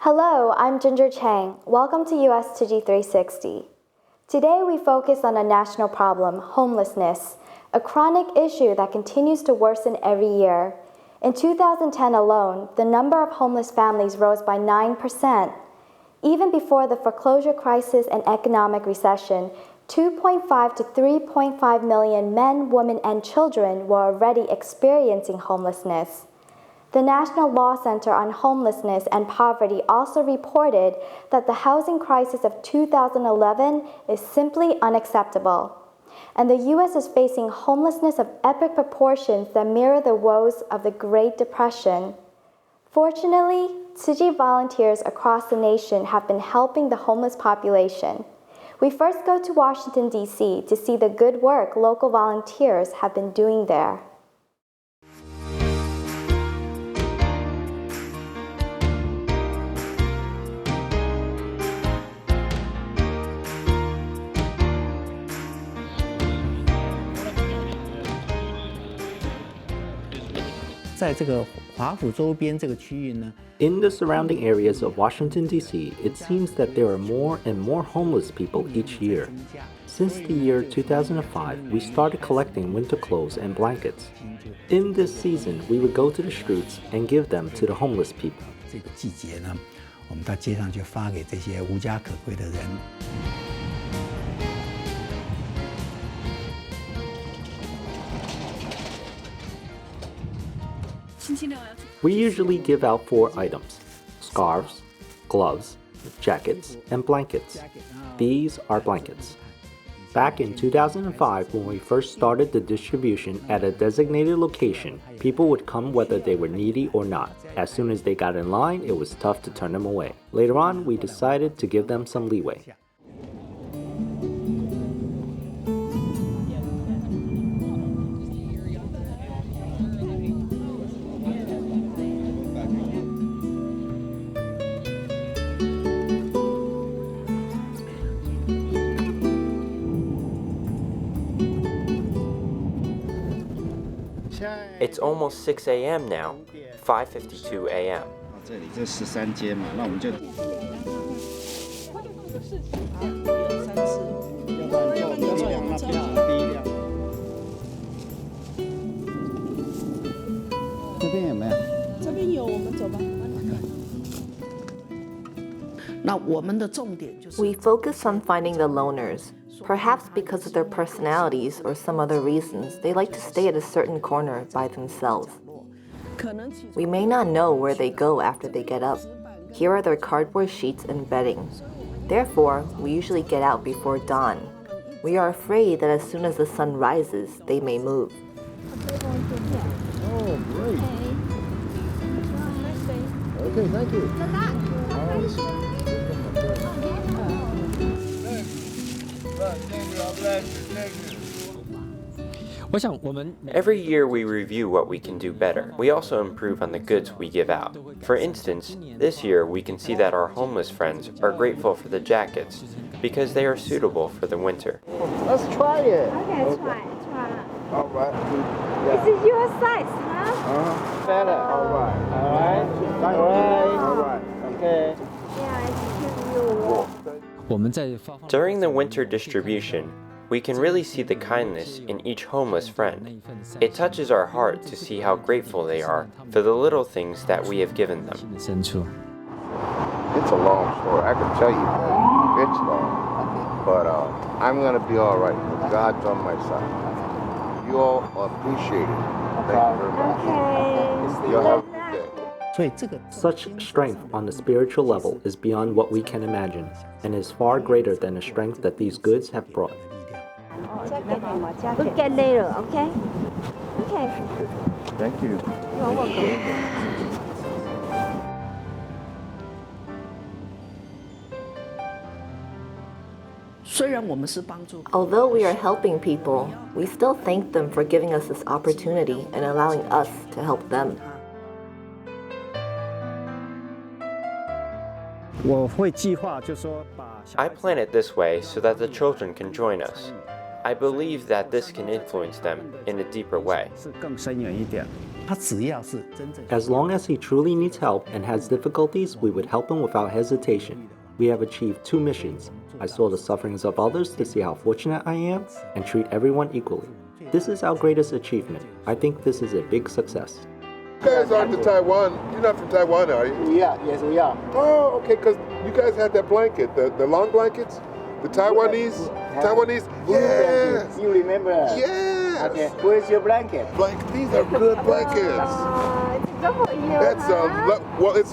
Hello, I'm Ginger Chang. Welcome to USTC360. Today we focus on a national problem, homelessness, a chronic issue that continues to worsen every year. In 2010 alone, the number of homeless families rose by 9%. Even before the foreclosure crisis and economic recession, 2.5 to 3.5 million men, women, and children were already experiencing homelessness. The National Law Center on Homelessness and Poverty also reported that the housing crisis of 2011 is simply unacceptable. And the U.S. is facing homelessness of epic proportions that mirror the woes of the Great Depression. Fortunately, Tzu Chi volunteers across the nation have been helping the homeless population. We first go to Washington, D.C. to see the good work local volunteers have been doing there. In the surrounding areas of Washington, D.C., it seems that there are more and more homeless people each year. Since the year 2005, we started collecting winter clothes and blankets. In this season, we would go to the streets and give them to the homeless people. We usually give out 4 items: scarves, gloves, jackets, and blankets. These are blankets. Back in 2005, when we first started the distribution at a designated location, people would come whether they were needy or not. As soon as they got in line, it was tough to turn them away. Later on, we decided to give them some leeway. It's almost 6 a.m. now, 5:52 a.m. We focus on finding the loners. Perhaps because of their personalities or some other reasons, they like to stay at a certain corner by themselves. We may not know where they go after they get up. Here are their cardboard sheets and bedding. Therefore, we usually get out before dawn. We are afraid that as soon as the sun rises, they may move. Oh, great. Okay, thank you. Every year we review what we can do better. We also improve on the goods we give out. For instance, this year we can see that our homeless friends are grateful for the jackets because they are suitable for the winter. Let's try it. Okay, try. All right. This is your size, huh? Better. All right. All right. Okay. Yeah, it's cute. During the winter distribution, we can really see the kindness in each homeless friend. It touches our heart to see how grateful they are for the little things that we have given them. It's a long story. I can tell you that. It's long. But I'm going to be all right. God's on my side. You all appreciate it. Thank you very much. Okay. You'll have a good day. Such strength on the spiritual level is beyond what we can imagine, and is far greater than the strength that these goods have brought. Look at later, okay? Okay. Thank you. You're welcome. Although we are helping people, we still thank them for giving us this opportunity and allowing us to help them. I plan it this way so that the children can join us. I believe that this can influence them in a deeper way. As long as he truly needs help and has difficulties, we would help him without hesitation. We have achieved 2 missions. I saw the sufferings of others to see how fortunate I am and treat everyone equally. This is our greatest achievement. I think this is a big success. You guys aren't to Taiwan. You're not from Taiwan, are you? We are, yes, we are. Oh, okay, because you guys had that blanket, the long blankets? The Taiwanese? Yeah. You remember? Yes. Okay, where's your blanket? These are good blankets. It's good for you. Well, it's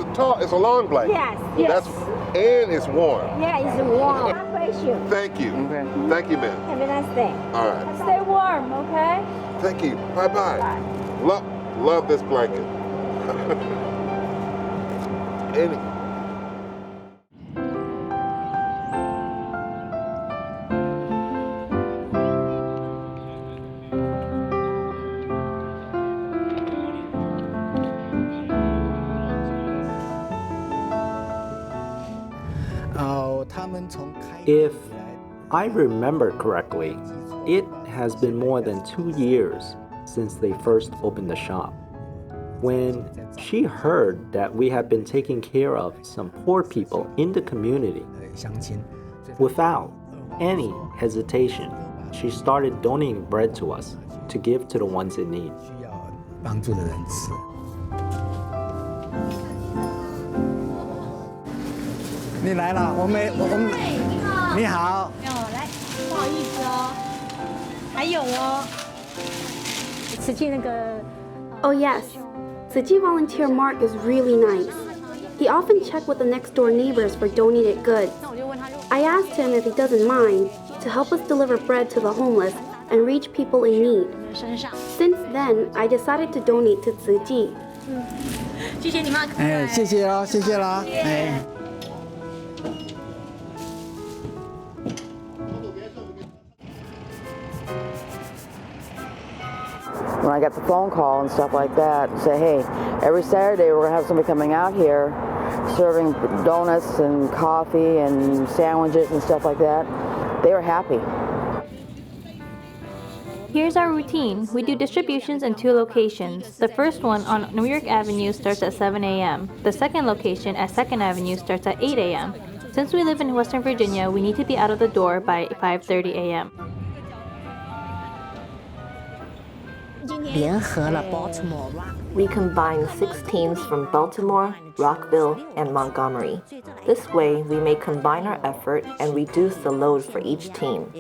a long blanket. Yes. And it's warm. Yeah, it's warm. God bless you. Thank you. Okay. Thank you, ma'am. Have a nice day. All right. Stay warm, okay? Thank you. Bye-bye. Love this blanket. If I remember correctly, it has been more than 2 years since they first opened the shop. When she heard that we had been taking care of some poor people in the community, without any hesitation, she started donating bread to us to give to the ones in need. 你来了，我们你好。来，不好意思哦，还有哦，慈济那个。Oh yes, Tzu Chi volunteer Mark is really nice. He often checks with the next door neighbors for donated goods. I asked him if he doesn't mind to help us deliver bread to the homeless and reach people in need. Since then, I decided to donate to Tzu Chi. 谢谢你们。哎，谢谢啦，谢谢啦，哎。When I got the phone call and stuff like that, say, hey, every Saturday we're gonna have somebody coming out here serving donuts and coffee and sandwiches and stuff like that, they were happy. Here's our routine. We do distributions in 2 locations. The first one on New York Avenue starts at 7 a.m. The second location at 2nd Avenue starts at 8 a.m. Since we live in Western Virginia, we need to be out of the door by 5:30 a.m. We combine 6 teams from Baltimore, Rockville, and Montgomery. This way, we may combine our effort and reduce the load for each team.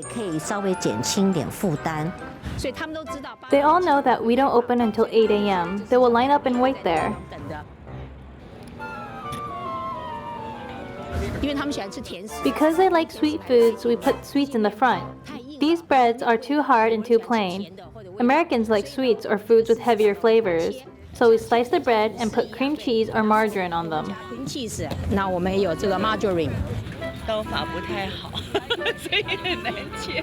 They all know that we don't open until 8 a.m. They will line up and wait there. Because they like sweet foods, we put sweets in the front. These breads are too hard and too plain. Americans like sweets or foods with heavier flavors, so we slice the bread and put cream cheese or margarine on them. 那我们也有这个 margarine。刀法不太好，所以很难切。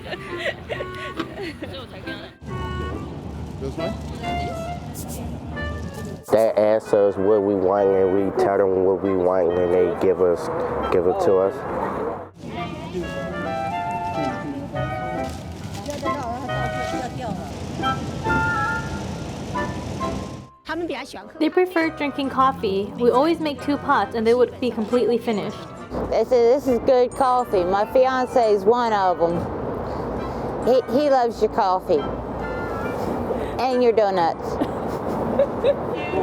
This one? They ask us what we want and we tell them what we want and they give it to us. They prefer drinking coffee. We always make 2 pots and they would be completely finished. They say, this is good coffee. My fiance is one of them. He loves your coffee and your donuts.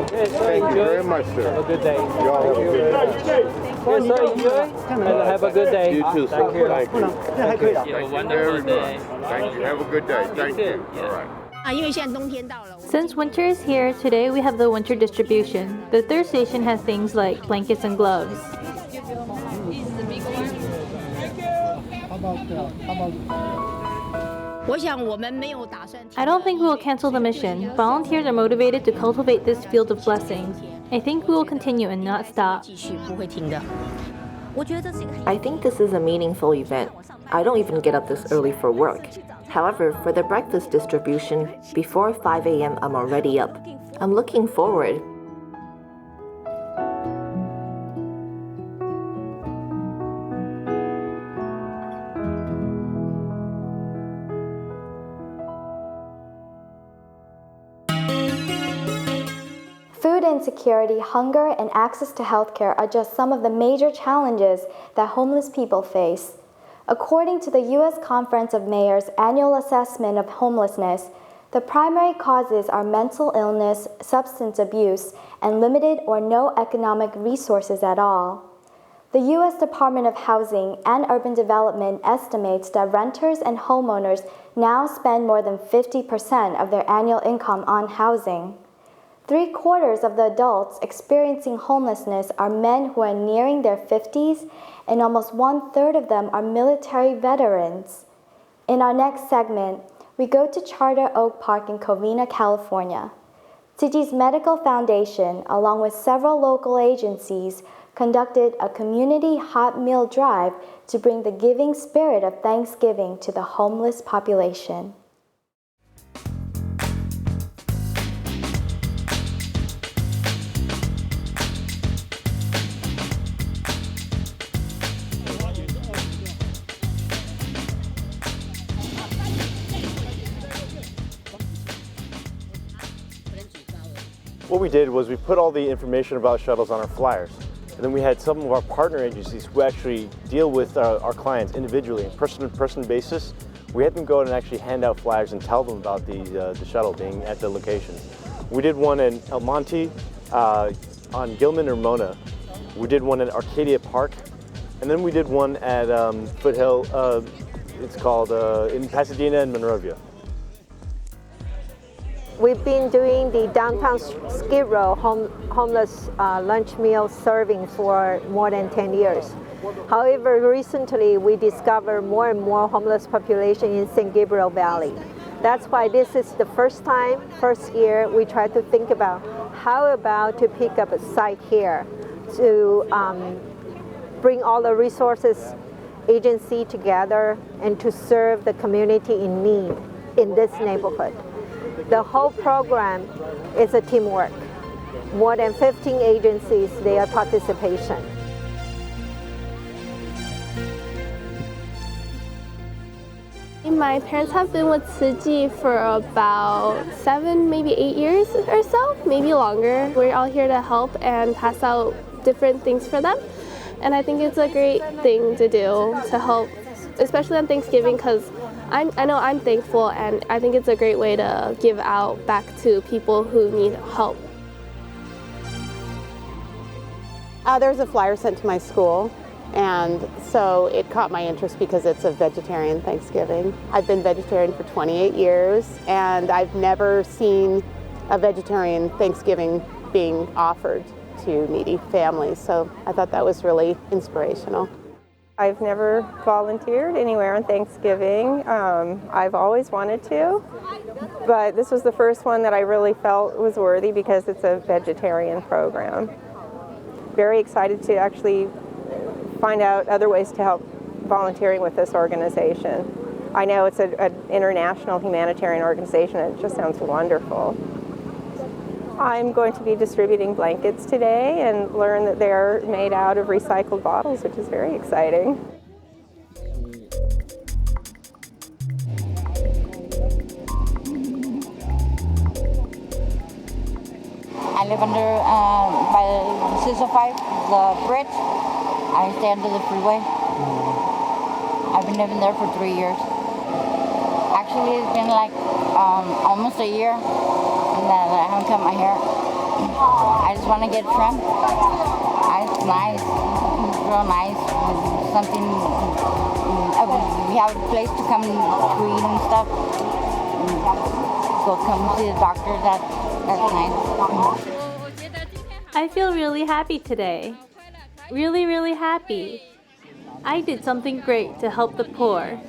Thank you very much, sir. Have a good day. Y'all have a good day. Yes, sir, enjoy. Have a good day. You too, sir. Thank you. Thank Thank you very much. Thank you. Have a good day. Thank you. All right. Since winter is here, today we have the winter distribution. The 3rd station has things like blankets and gloves. I don't think we will cancel the mission. Volunteers are motivated to cultivate this field of blessings. I think we will continue and not stop. I think this is a meaningful event. I don't even get up this early for work. However, for the breakfast distribution, before 5 a.m. I'm already up. I'm looking forward. insecurity, hunger, and access to healthcare are just some of the major challenges that homeless people face. According to the U.S. Conference of Mayors' annual assessment of homelessness, the primary causes are mental illness, substance abuse, and limited or no economic resources at all. The U.S. Department of Housing and Urban Development estimates that renters and homeowners now spend more than 50% of their annual income on housing. 3/4 of the adults experiencing homelessness are men who are nearing their 50s, and almost 1/3 of them are military veterans. In our next segment, we go to Charter Oak Park in Covina, California. Tzu Chi's Medical Foundation, along with several local agencies, conducted a community hot meal drive to bring the giving spirit of Thanksgiving to the homeless population. What we did was we put all the information about shuttles on our flyers. And then we had some of our partner agencies who actually deal with our clients individually, on a person-to-person basis. We had them go and actually hand out flyers and tell them about the shuttle being at the location. We did one in El Monte, on Gilman or Mona. We did one at Arcadia Park. And then we did one at Foothill, it's called in Pasadena and Monrovia. We've been doing the downtown Skid Row homeless lunch meal serving for more than 10 years. However, recently we discovered more and more homeless population in San Gabriel Valley. That's why this is the first year we try to think about how about to pick up a site here to bring all the resources agency together and to serve the community in need in this neighborhood. The whole program is a teamwork. More than 15 agencies, their participation. My parents have been with Tzu Chi for about 7, maybe 8 years or so, maybe longer. We're all here to help and pass out different things for them. And I think it's a great thing to do to help, especially on Thanksgiving, because I know I'm thankful, and I think it's a great way to give out back to people who need help. There's a flyer sent to my school, and so it caught my interest because it's a vegetarian Thanksgiving. I've been vegetarian for 28 years, and I've never seen a vegetarian Thanksgiving being offered to needy families, so I thought that was really inspirational. I've never volunteered anywhere on Thanksgiving. I've always wanted to, but this was the first one that I really felt was worthy because it's a vegetarian program. Very excited to actually find out other ways to help volunteering with this organization. I know it's an international humanitarian organization, and it just sounds wonderful. I'm going to be distributing blankets today and learn that they're made out of recycled bottles, which is very exciting. I live under, by 605, the bridge. I stay under the freeway. I've been living there for 3 years. Actually, it's been like almost a year that I haven't cut my hair. I just want to get trimmed. It's nice, it's real nice. Something, we have a place to come to eat and stuff. Go come see the doctor, that's nice. I feel really happy today. Really, really happy. I did something great to help the poor.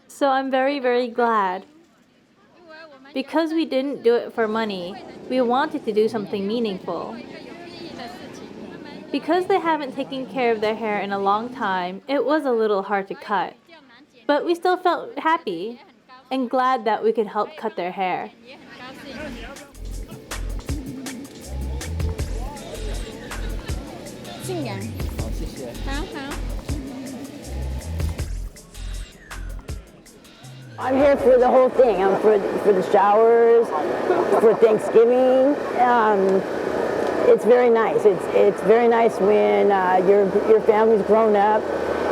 So I'm very, very glad. Because we didn't do it for money, we wanted to do something meaningful. Because they haven't taken care of their hair in a long time, it was a little hard to cut. But we still felt happy and glad that we could help cut their hair. I'm here for the whole thing. I'm for the showers, for Thanksgiving, It's very nice. It's very nice when your family's grown up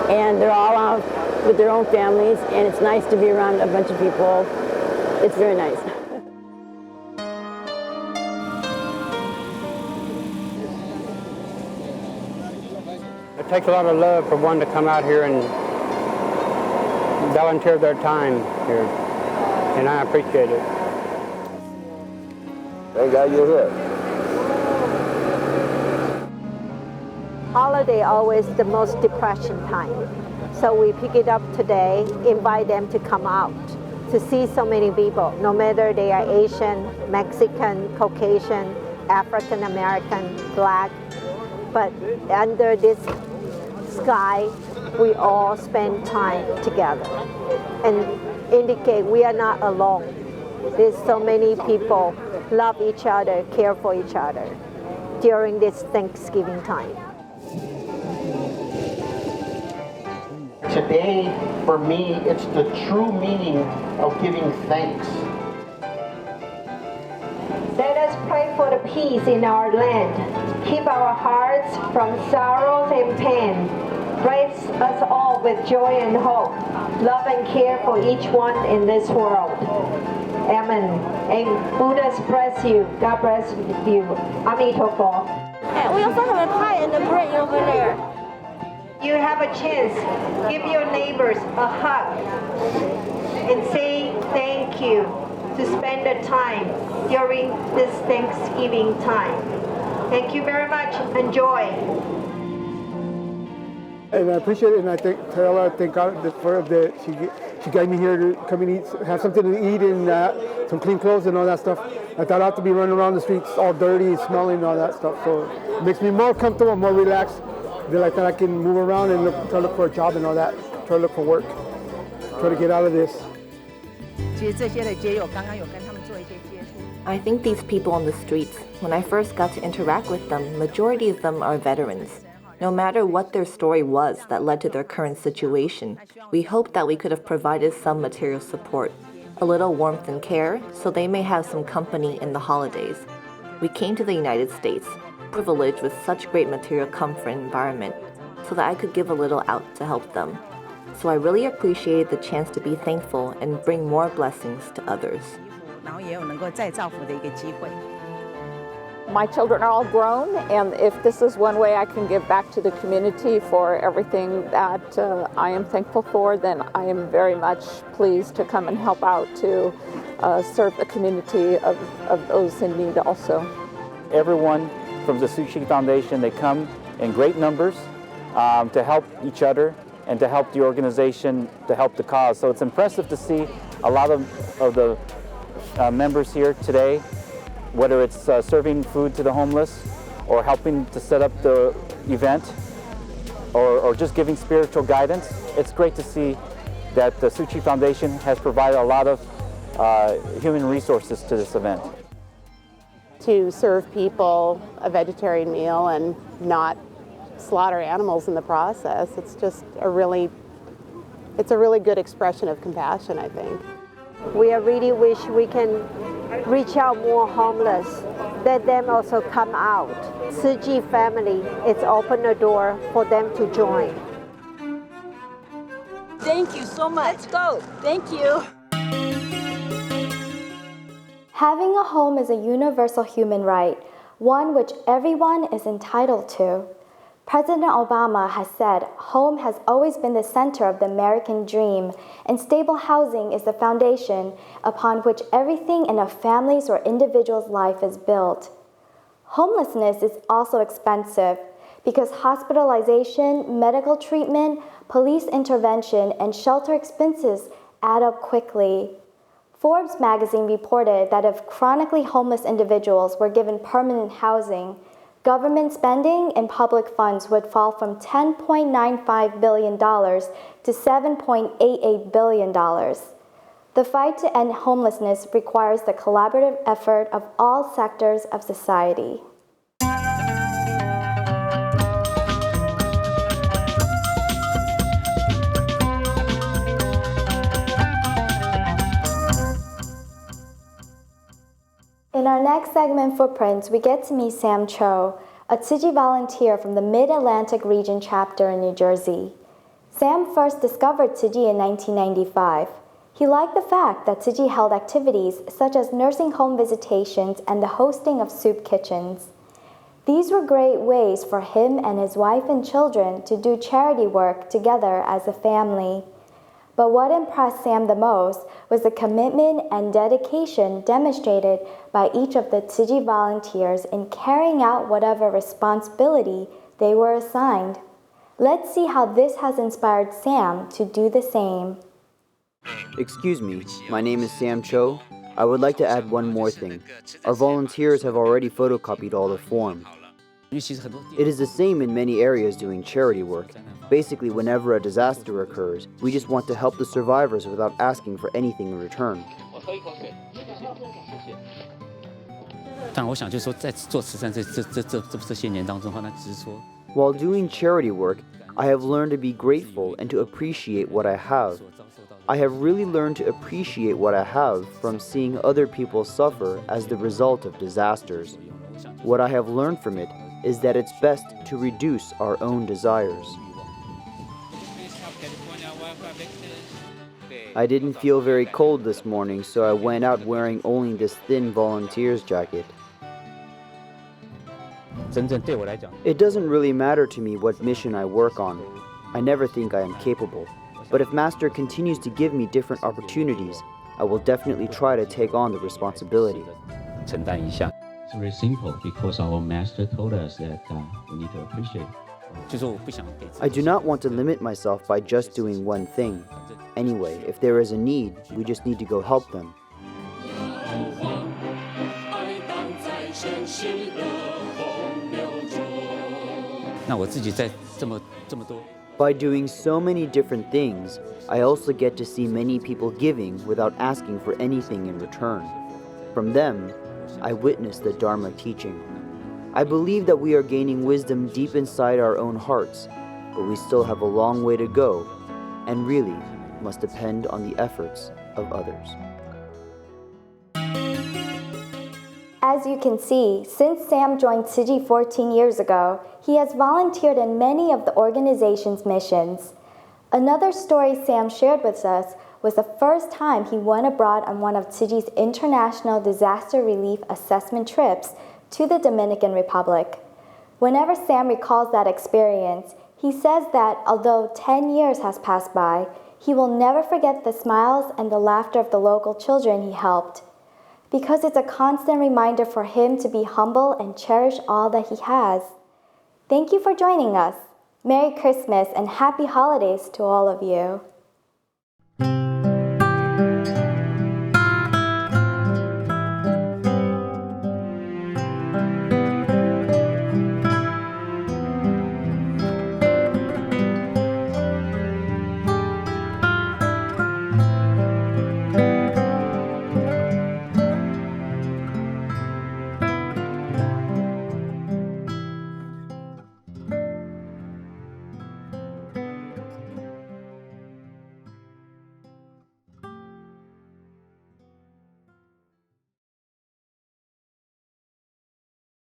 and they're all out with their own families, and it's nice to be around a bunch of people. It's very nice. It takes a lot of love for one to come out here and volunteer their time here, and I appreciate it. Thank God you're here. Holiday always the most depression time. So we pick it up today, invite them to come out to see so many people, no matter they are Asian, Mexican, Caucasian, African American, Black. But under this sky, we all spend time together and indicate we are not alone. There's so many people love each other, care for each other during this Thanksgiving time. Today, for me, it's the true meaning of giving thanks. Let us pray for the peace in our land. Keep our hearts from sorrows and pain. Bless us all with joy and hope. Love and care for each one in this world. Amen. And Buddha bless you. God bless you. Amitabha. And we also have a pie and a bread over there. You have a chance. Give your neighbors a hug and say thank you to spend the time during this Thanksgiving time. Thank you very much. Enjoy. And I appreciate it, and I thank God for that she got me here to come and eat, have something to eat, and some clean clothes and all that stuff. I thought I'd have to be running around the streets all dirty and smelling and all that stuff. So it makes me more comfortable, more relaxed. I feel like that I can move around and try to look for a job and all that, try to look for work, try to get out of this. I think these people on the streets, when I first got to interact with them, majority of them are veterans. No matter what their story was that led to their current situation, we hoped that we could have provided some material support, a little warmth and care, so they may have some company in the holidays. We came to the United States, privileged with such great material comfort and environment, so that I could give a little out to help them. So I really appreciated the chance to be thankful and bring more blessings to others. My children are all grown, and if this is one way I can give back to the community for everything that I am thankful for, then I am very much pleased to come and help out to serve the community of those in need also. Everyone from the Tzu Chi Foundation, they come in great numbers to help each other and to help the organization, to help the cause. So it's impressive to see a lot of the members here today, whether it's serving food to the homeless or helping to set up the event or just giving spiritual guidance. It's great to see that the Tzu Chi Foundation has provided a lot of human resources to this event. To serve people a vegetarian meal and not slaughter animals in the process, it's just a really good expression of compassion, I think. We really wish we can reach out more homeless, let them also come out. Tzu Chi family, it's opened the door for them to join. Thank you so much. Let's go. Thank you. Having a home is a universal human right, one which everyone is entitled to. President Obama has said home has always been the center of the American dream, and stable housing is the foundation upon which everything in a family's or individual's life is built. Homelessness is also expensive because hospitalization, medical treatment, police intervention, and shelter expenses add up quickly. Forbes magazine reported that if chronically homeless individuals were given permanent housing, government spending and public funds would fall from $10.95 billion to $7.88 billion. The fight to end homelessness requires the collaborative effort of all sectors of society. In our next segment, Footprints, we get to meet Sam Chou, a Tzu Chi volunteer from the Mid-Atlantic Region chapter in New Jersey. Sam first discovered Tzu Chi in 1995. He liked the fact that Tzu Chi held activities such as nursing home visitations and the hosting of soup kitchens. These were great ways for him and his wife and children to do charity work together as a family. But what impressed Sam the most was the commitment and dedication demonstrated by each of the Tzu Chi volunteers in carrying out whatever responsibility they were assigned. Let's see how this has inspired Sam to do the same. Excuse me, my name is Sam Chou. I would like to add one more thing. Our volunteers have already photocopied all the forms. It is the same in many areas doing charity work. Basically, whenever a disaster occurs, we just want to help the survivors without asking for anything in return. While doing charity work, I have learned to be grateful and to appreciate what I have. I have really learned to appreciate what I have from seeing other people suffer as the result of disasters. What I have learned from it is that it's best to reduce our own desires. I didn't feel very cold this morning, so I went out wearing only this thin volunteer's jacket. It doesn't really matter to me what mission I work on. I never think I am capable. But if Master continues to give me different opportunities, I will definitely try to take on the responsibility. It's very simple because our Master told us that we need to appreciate. I do not want to limit myself by just doing one thing. Anyway, if there is a need, we just need to go help them. By doing so many different things, I also get to see many people giving without asking for anything in return. From them, I witness the Dharma teaching. I believe that we are gaining wisdom deep inside our own hearts, but we still have a long way to go, and really must depend on the efforts of others. As you can see, since Sam joined Tzu Chi 14 years ago, he has volunteered in many of the organization's missions. Another story Sam shared with us was the first time he went abroad on one of Tzu Chi's international disaster relief assessment trips to the Dominican Republic. Whenever Sam recalls that experience, he says that although 10 years has passed by, he will never forget the smiles and the laughter of the local children he helped, because it's a constant reminder for him to be humble and cherish all that he has. Thank you for joining us. Merry Christmas and Happy Holidays to all of you.